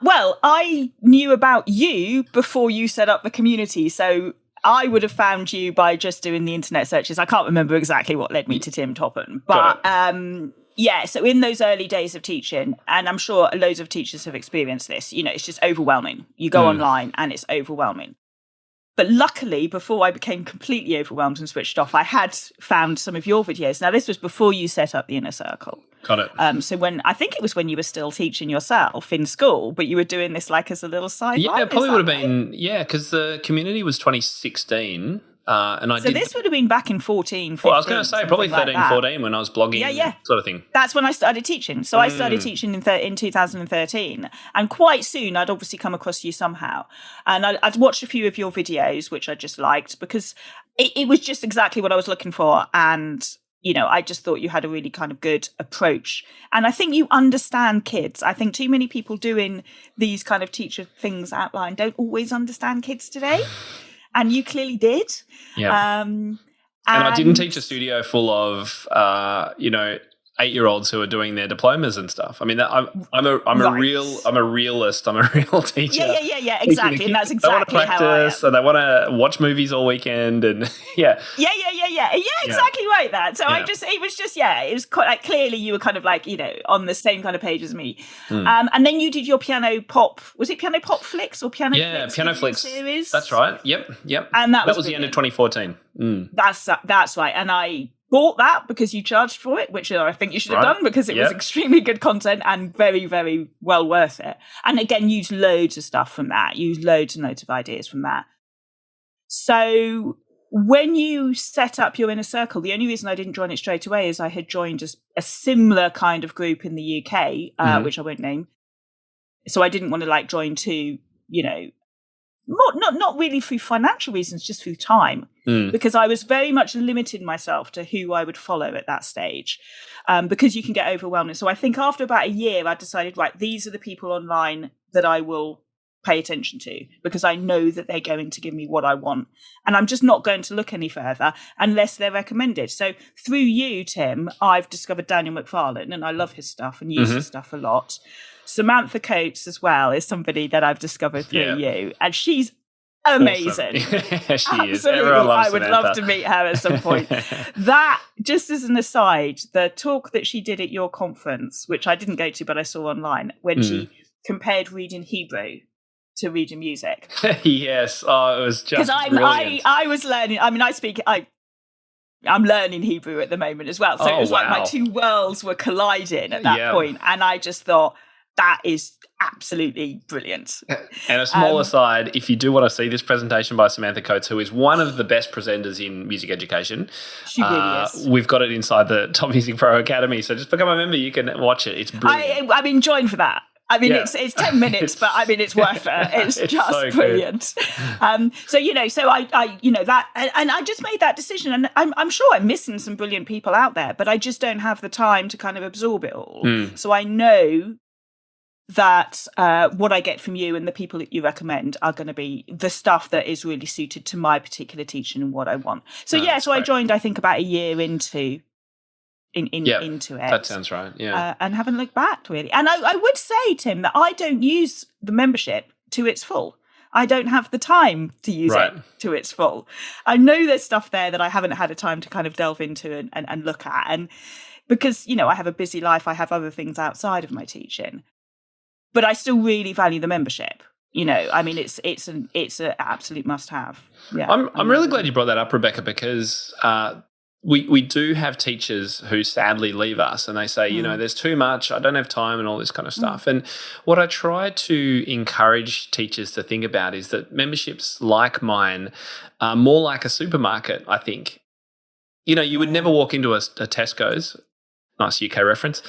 Well, I knew about you before you set up the community. So I would have found you by just doing the internet searches. I can't remember exactly what led me to Tim Topham. But so in those early days of teaching, and I'm sure loads of teachers have experienced this, it's just overwhelming. You go online and it's overwhelming. But luckily, before I became completely overwhelmed and switched off, I had found some of your videos. Now, this was before you set up the Inner Circle. Got it. So I think it was when you were still teaching yourself in school, but you were doing this like as a little sideline. Yeah, it probably would have been, because the community was 2016. This would have been back in 14, 15. Well, I was going to say probably 13, like 14 when I was blogging, sort of thing. That's when I started teaching. So I started teaching in 2013. And quite soon, I'd obviously come across you somehow. And I'd watched a few of your videos, which I just liked because it was just exactly what I was looking for. And, I just thought you had a really kind of good approach. And I think you understand kids. I think too many people doing these kind of teacher things outlined don't always understand kids today. And you clearly did. Yeah. And I didn't teach a studio full of, 8-year-olds who are doing their diplomas and stuff. I mean, I'm a realist. I'm a real teacher. Yeah. Exactly, and that's exactly how I am. They want to practice and they want to watch movies all weekend, and exactly right. That. So it was quite like clearly you were kind of like on the same kind of page as me. And then you did your piano pop. Was it piano pop flicks or piano? Yeah, flicks piano flicks series. That's right. Yep. And that was the end of 2014. That's right, and I bought that because you charged for it, which I think you should have done because it was extremely good content and very, very well worth it. And again, used loads of stuff from that, used loads and loads of ideas from that. So when you set up your Inner Circle, the only reason I didn't join it straight away is I had joined a similar kind of group in the UK, which I won't name. So I didn't want to join two, not really through financial reasons, just through time, because I was very much limiting myself to who I would follow at that stage, because you can get overwhelmed. So I think after about a year, I decided, right, these are the people online that I will pay attention to because I know that they're going to give me what I want. And I'm just not going to look any further unless they're recommended. So through you, Tim, I've discovered Daniel McFarlane, and I love his stuff and use his stuff a lot. Samantha Coates as well is somebody that I've discovered through you, and she's amazing. Awesome. She is. Absolutely. Everyone loves I would Samantha. love to meet her at some point. That, just as an aside, the talk that she did at your conference, which I didn't go to but I saw online, when she compared reading Hebrew to reading music. Yes. Oh, it was just brilliant. I was learning. I mean, I'm learning Hebrew at the moment as well. So it was like my two worlds were colliding at that point. And I just thought, that is absolutely brilliant. And a small aside, if you do want to see this presentation by Samantha Coates, who is one of the best presenters in music education, she really is. We've got it inside the Top Music Pro Academy. So just become a member. You can watch it. It's brilliant. I mean, join for that. I mean, it's 10 minutes, but I mean, it's worth it. It's just so brilliant. So that, and I just made that decision, and I'm sure I'm missing some brilliant people out there, but I just don't have the time to kind of absorb it all. So I know that what I get from you and the people that you recommend are going to be the stuff that is really suited to my particular teaching and what I want. So so I joined, I think, about a year into it. That sounds right. Yeah. And haven't looked back really. And I would say, Tim, that I don't use the membership to its full. I don't have the time to use it to its full. I know there's stuff there that I haven't had a time to kind of delve into and look at. And because, I have a busy life, I have other things outside of my teaching. But I still really value the membership. I mean, it's an absolute must have. Yeah. I'm really glad you brought that up, Rebecca, because we do have teachers who sadly leave us and they say, there's too much, I don't have time and all this kind of stuff. And what I try to encourage teachers to think about is that memberships like mine are more like a supermarket, I think. You would never walk into a Tesco's, nice UK reference,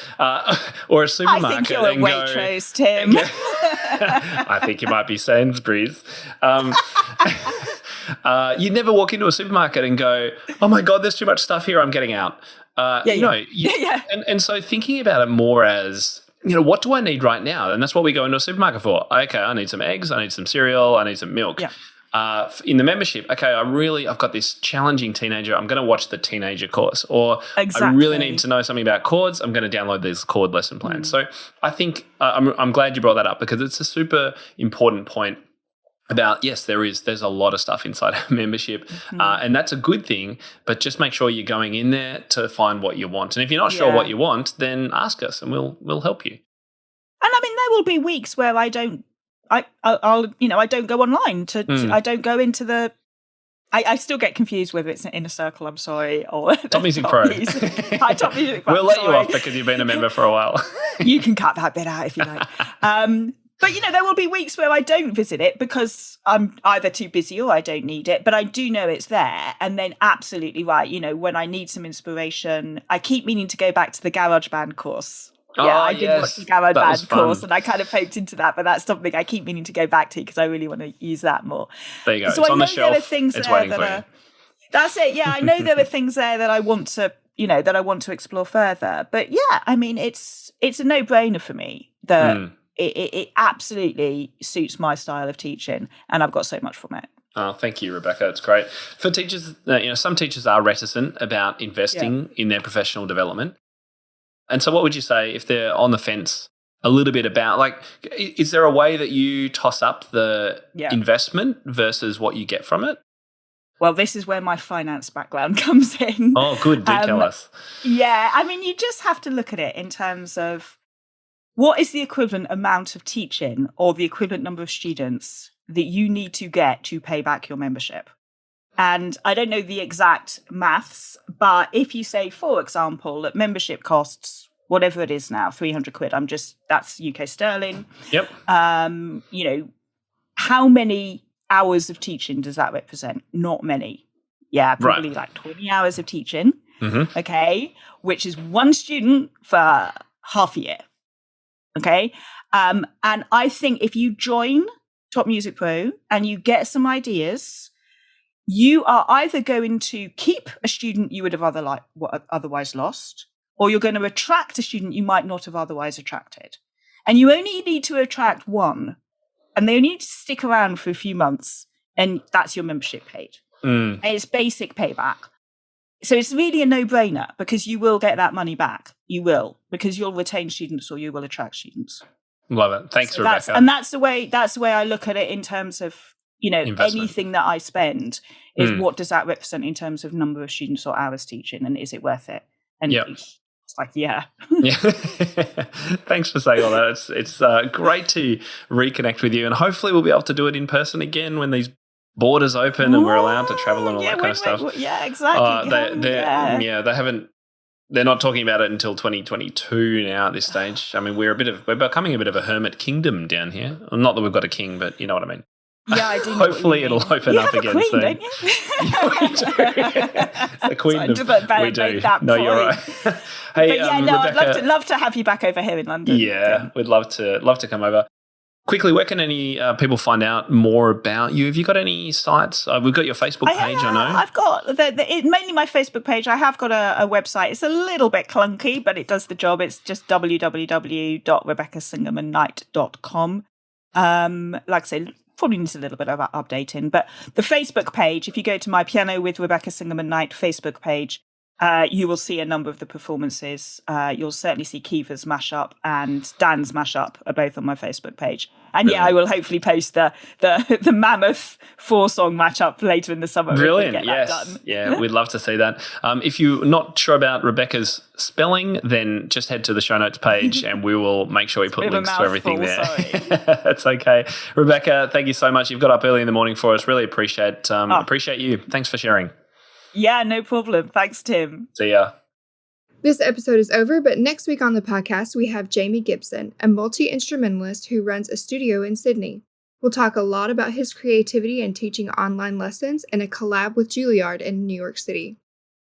or a supermarket. I think you're a Waitrose, Tim. I think you might be Sainsbury's. You'd never walk into a supermarket and go, oh my God, there's too much stuff here, I'm getting out. And so thinking about it more as, what do I need right now? And that's what we go into a supermarket for. Okay, I need some eggs, I need some cereal, I need some milk. Yeah. In the membership, okay, I've got this challenging teenager, I'm going to watch the teenager course. Or I really need to know something about chords, I'm going to download these chord lesson plans. So I think I'm glad you brought that up because it's a super important point about, yes, there's a lot of stuff inside our membership and that's a good thing, but just make sure you're going in there to find what you want. And if you're not sure what you want, then ask us and we'll help you. And I mean, there will be weeks where I don't go online I don't go into the. I still get confused whether it's in a circle. I'm sorry, or Top Music Pro. Top Music Pro. We'll let you off because you've been a member for a while. You can cut that bit out if you like. But there will be weeks where I don't visit it because I'm either too busy or I don't need it. But I do know it's there. And then absolutely right. When I need some inspiration, I keep meaning to go back to the GarageBand course. I did watch the GarageBand course and I kind of poked into that, but that's something I keep meaning to go back to because I really want to use that more. There you go. So it's I on know the shelf. There are things it's there waiting that for are, you. That's it. Yeah, I know there are things there that I want to, that I want to explore further. But yeah, I mean, it's a no-brainer for me that it absolutely suits my style of teaching and I've got so much from it. Oh, thank you, Rebecca. It's great. For teachers, some teachers are reticent about investing in their professional development. And so what would you say if they're on the fence a little bit about, is there a way that you toss up the investment versus what you get from it? Well, this is where my finance background comes in. Oh, good. Do tell us. Yeah. I mean, you just have to look at it in terms of what is the equivalent amount of teaching or the equivalent number of students that you need to get to pay back your membership. And I don't know the exact maths, but if you say, for example, that membership costs whatever it is now, 300 quid, that's UK sterling. Yep. How many hours of teaching does that represent? Not many. Yeah, probably like 20 hours of teaching. Mm-hmm. Okay. Which is one student for half a year. Okay. And I think if you join Top Music Pro and you get some ideas, you are either going to keep a student you would have otherwise lost, or you're going to attract a student you might not have otherwise attracted. And you only need to attract one, and they only need to stick around for a few months, and that's your membership paid. And it's basic payback. So it's really a no-brainer because you will get that money back. You will, because you'll retain students or you will attract students. Love it. Thanks, Rebecca. That's the way I look at it in terms of, anything that I spend is what does that represent in terms of number of students or hours teaching, and is it worth it? And it's like, yeah. Thanks for saying all that. It's great to reconnect with you, and hopefully we'll be able to do it in person again when these borders open and we're allowed to travel and all that kind of stuff. Yeah, exactly. They haven't they're not talking about it until 2022 now at this stage. I mean, we're becoming a bit of a hermit kingdom down here. Well, not that we've got a king, but you know what I mean. Yeah, I do. Hopefully, it'll open up again queen, soon. Don't you? Yeah, we do. The queen. We do. No, you're right. Hey, but yeah, no, Rebecca, I'd love to have you back over here in London. Yeah, we'd love to come over. Quickly, where can any people find out more about you? Have you got any sites? We've got your Facebook page, I know. I've got mainly my Facebook page. I have got a website. It's a little bit clunky, but it does the job. It's just www.rebeccasingerman-knight.com. Like I say, probably needs a little bit of updating. But the Facebook page, if you go to my Piano with Rebecca Singerman-Knight Facebook page, you will see a number of the performances. You'll certainly see Kiva's mashup and Dan's mashup are both on my Facebook page. And Brilliant. yeah, I will hopefully post the mammoth 4-song matchup later in the summer. Brilliant, yes. Yeah, we'd love to see that. If you're not sure about Rebecca's spelling, then just head to the show notes page and we will make sure we put links to everything there. That's okay. Rebecca, thank you so much. You've got up early in the morning for us. Really appreciate you. Thanks for sharing. Yeah, no problem. Thanks, Tim. See ya. This episode is over, but next week on the podcast, we have Jamie Gibson, a multi-instrumentalist who runs a studio in Sydney. We'll talk a lot about his creativity and teaching online lessons and a collab with Juilliard in New York City.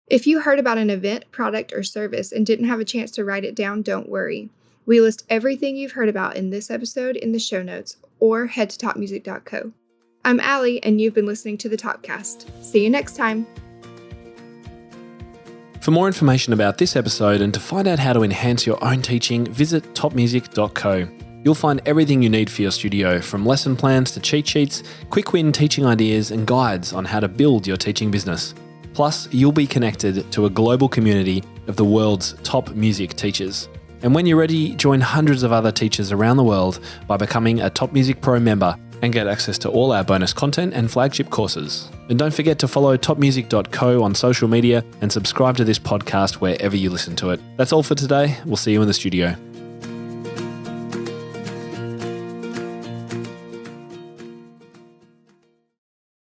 If you heard about an event, product, or service and didn't have a chance to write it down, don't worry. We list everything you've heard about in this episode in the show notes, or head to topmusic.co. I'm Allie, and you've been listening to the Topcast. See you next time. For more information about this episode and to find out how to enhance your own teaching, visit topmusic.co. You'll find everything you need for your studio, from lesson plans to cheat sheets, quick win teaching ideas, and guides on how to build your teaching business. Plus, you'll be connected to a global community of the world's top music teachers. And when you're ready, join hundreds of other teachers around the world by becoming a Top Music Pro member and get access to all our bonus content and flagship courses. And don't forget to follow topmusic.co on social media and subscribe to this podcast wherever you listen to it. That's all for today. We'll see you in the studio.